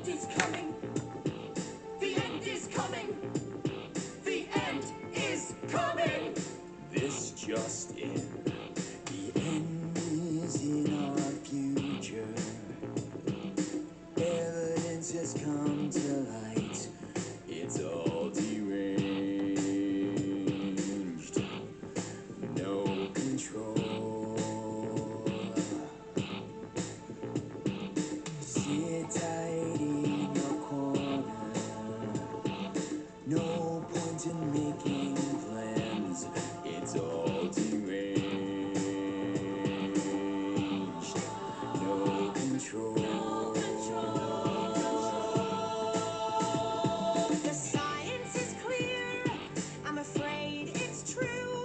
end is coming. The end is coming. The end is coming. This just in. The end is in our future. Evidence has come to light. It's all deranged. No control. Sit tight in your corner. No point in making plans. It's all deranged. No control. The science is clear. I'm afraid it's true.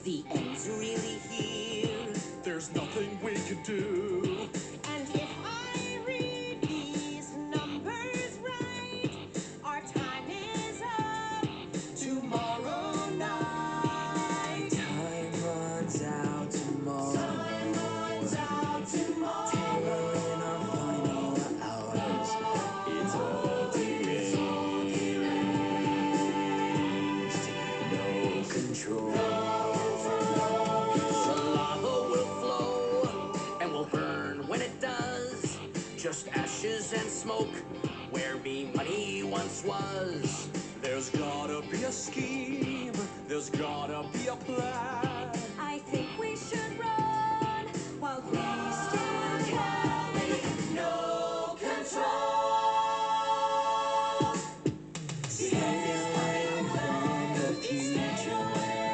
The end's really here. There's nothing we can do. And if I read these numbers right, our time is up tomorrow night. Time runs out tomorrow. Time runs out tomorrow. In our final hours, it's all deranged. No control. The lava will flow and will burn when it does. Just ashes and smoke where me money once was. There's gotta be a scheme. There's gotta be a plan. I think we should run while we still can. No control. The end is coming. From the future.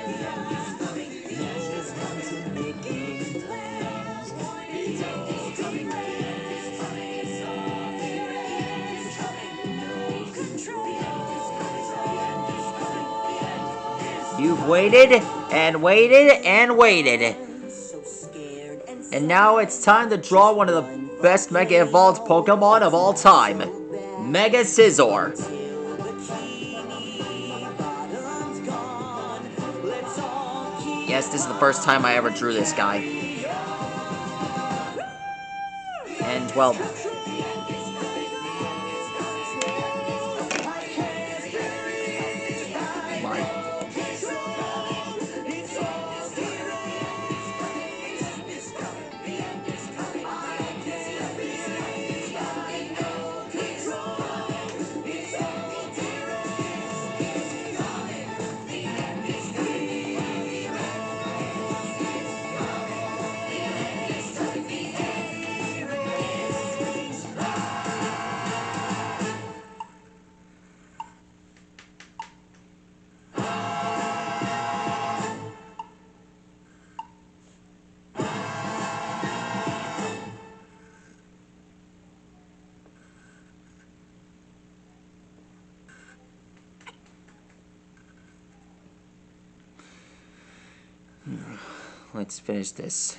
The end is coming. The end is coming. Making plans. The end is coming. The end is coming. It's all the end is coming. No control. The end is coming. The end is coming. The end is You've waited and waited and waited. so scared and And now it's time to draw one of the best Mega Evolved Pokemon of all time. Mega Sizor. Yes, this is the first time I ever drew this guy. And, well, my let's finish this.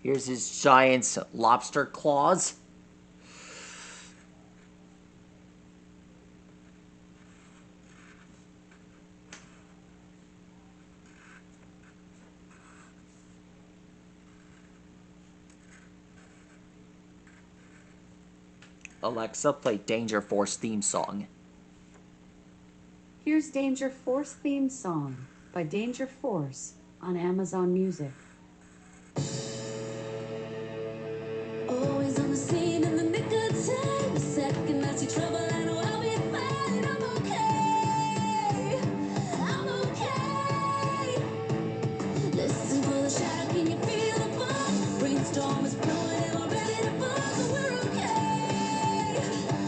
Here's his giant lobster claws. Alexa, play Danger Force theme song. Here's Danger Force theme song by Danger Force on Amazon Music. Always on the scene in the nick of time. The second I see trouble, I know I'll be fine. I'm okay. I'm okay. Listen for the shadow, can you feel the fog? Brainstorm is brewing and we're ready to fall. So we're okay.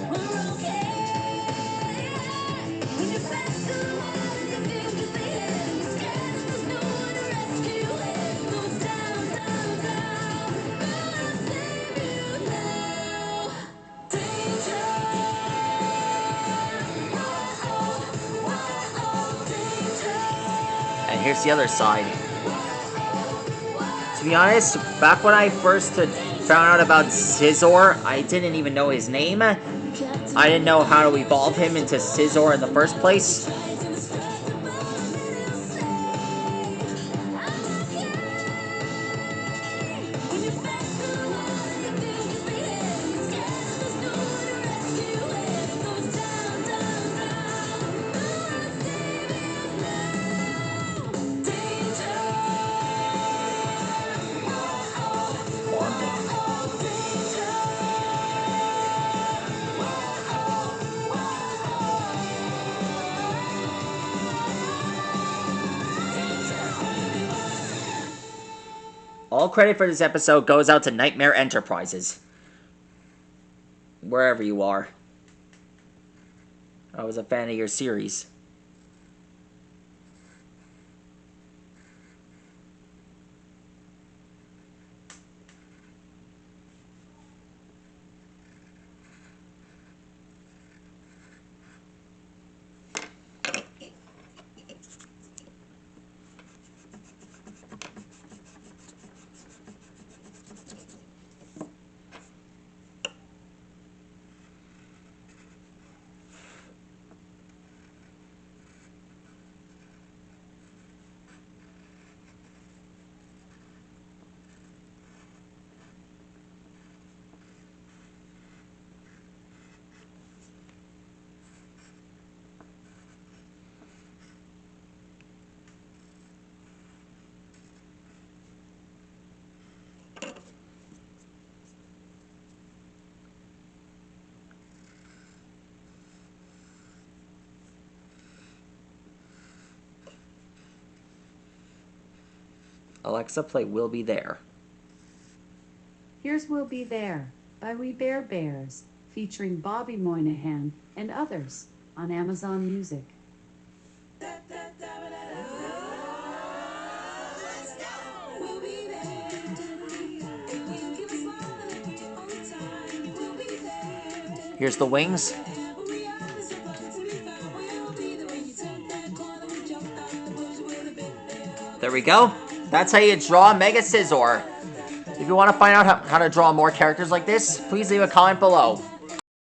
We're okay. When your back's to the wall and your fingers they hit and you're scared and there's no one to rescue. It goes down, down, down. Gonna save you now. Danger. Whoa, danger. And here's the other side. To be honest, back when I first found out about Sizor, I didn't even know his name. I didn't know how to evolve him into Sizor in the first place. All credit for this episode goes out to Nightmare Enterprises. Wherever you are. I was a fan of your series. Alexa, play We'll Be There. Here's We'll Be There by We Bear Bears, featuring Bobby Moynihan and others on Amazon Music. Here's the wings. There we go. That's how you draw Mega Sizor. If you want to find out how to draw more characters like this, please leave a comment below.